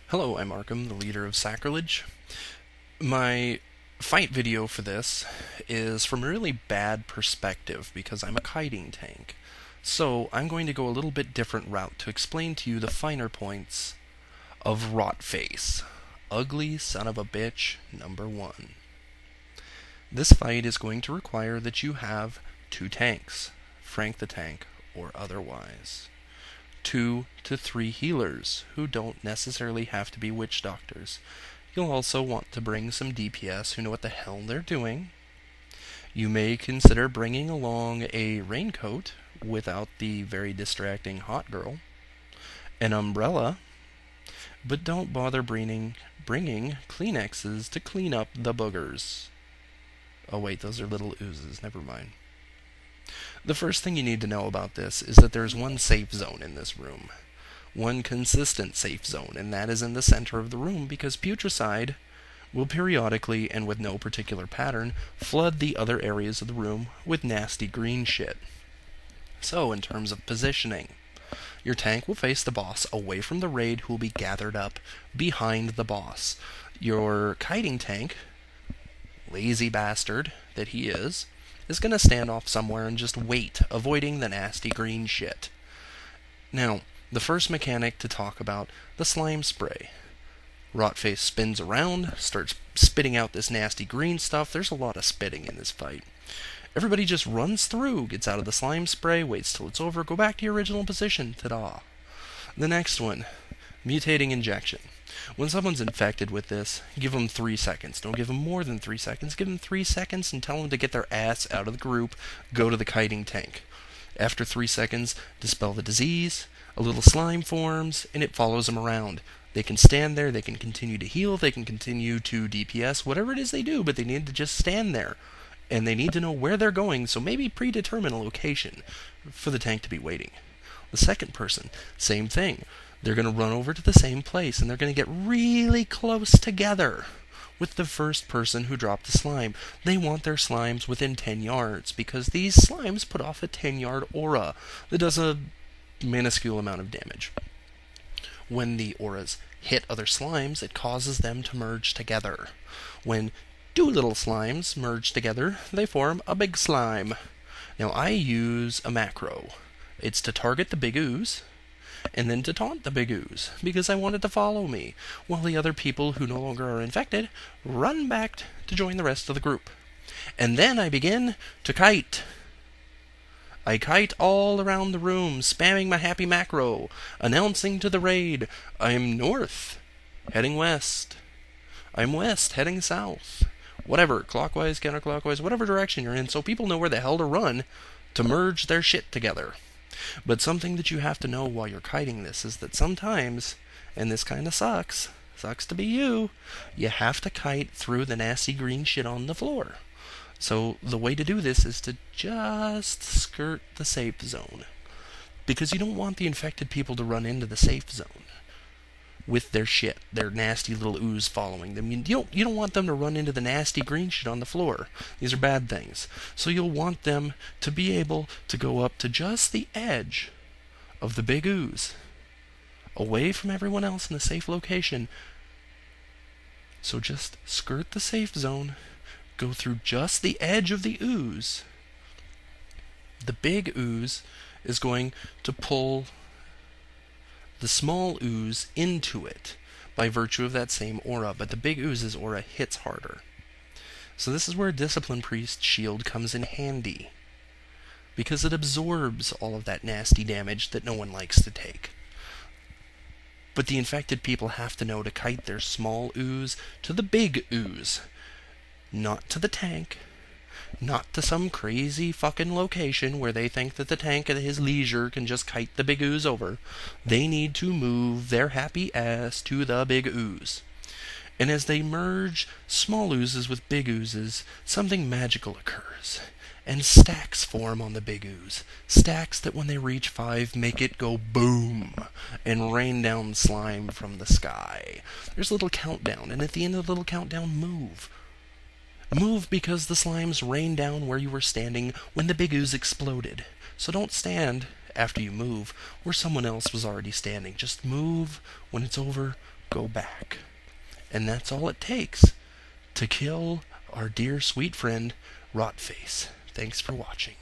Hello, I'm Arkham, the leader of Sacrilege. My fight video for this is from a really bad perspective because I'm a kiting tank. So I'm going to go a little bit different route to explain to you the finer points of Rotface. Ugly son of a bitch, number 1. This fight is going to require that you have 2 tanks, Frank the Tank or otherwise. 2 to 3 healers, who don't necessarily have to be witch doctors. You'll also want to bring some DPS who know what the hell they're doing. You may consider bringing along a raincoat without the very distracting hot girl, an umbrella, but don't bother bringing Kleenexes to clean up the boogers. Oh wait, those are little oozes, never mind. The first thing you need to know about this is that there's one safe zone in this room. One consistent safe zone, and that is in the center of the room because Putricide will periodically, and with no particular pattern, flood the other areas of the room with nasty green shit. So, in terms of positioning, your tank will face the boss away from the raid who will be gathered up behind the boss. Your kiting tank, lazy bastard that he is going to stand off somewhere and just wait, avoiding the nasty green shit. Now, the first mechanic to talk about, the slime spray. Rotface spins around, starts spitting out this nasty green stuff. There's a lot of spitting in this fight. Everybody just runs through, gets out of the slime spray, waits till it's over, go back to your original position. Ta-da. The next one, mutating injection. When someone's infected with this, give them 3 seconds. Don't give them more than 3 seconds. Give them 3 seconds and tell them to get their ass out of the group, go to the kiting tank. After 3 seconds, dispel the disease, a little slime forms, and it follows them around. They can stand there, they can continue to heal, they can continue to DPS, whatever it is they do, but they need to just stand there. And they need to know where they're going, so maybe predetermine a location for the tank to be waiting. The second person, same thing. They're going to run over to the same place, and they're going to get really close together with the first person who dropped the slime. They want their slimes within 10 yards, because these slimes put off a 10-yard aura that does a minuscule amount of damage. When the auras hit other slimes, it causes them to merge together. When 2 little slimes merge together, they form a big slime. Now, I use a macro. It's to target the big ooze, and then to taunt the big ooze, because I want it to follow me, while the other people who no longer are infected run back to join the rest of the group. And then I begin to kite. I kite all around the room, spamming my happy macro, announcing to the raid, I'm north, heading west. I'm west, heading south. Whatever, clockwise, counterclockwise, whatever direction you're in, so people know where the hell to run to merge their shit together. But something that you have to know while you're kiting this is that sometimes, and this kind of sucks to be you have to kite through the nasty green shit on the floor. So the way to do this is to just skirt the safe zone, because you don't want the infected people to run into the safe zone with their shit, their nasty little ooze following them. You don't want them to run into the nasty green shit on the floor. These are bad things. So you'll want them to be able to go up to just the edge of the big ooze, away from everyone else in a safe location. So just skirt the safe zone, go through just the edge of the ooze. The big ooze is going to pull the small ooze into it by virtue of that same aura, but the big ooze's aura hits harder. So this is where Discipline Priest Shield comes in handy, because it absorbs all of that nasty damage that no one likes to take. But the infected people have to know to kite their small ooze to the big ooze, not to the tank, not to some crazy fucking location where they think that the tank at his leisure can just kite the big ooze over. They need to move their happy ass to the big ooze. And as they merge small oozes with big oozes, something magical occurs, and stacks form on the big ooze. Stacks that when they reach 5 make it go boom and rain down slime from the sky. There's a little countdown, and at the end of the little countdown, move. Move because the slimes rain down where you were standing when the big ooze exploded. So don't stand after you move where someone else was already standing. Just move when it's over go back. And that's all it takes to kill our dear sweet friend Rotface. Thanks for watching.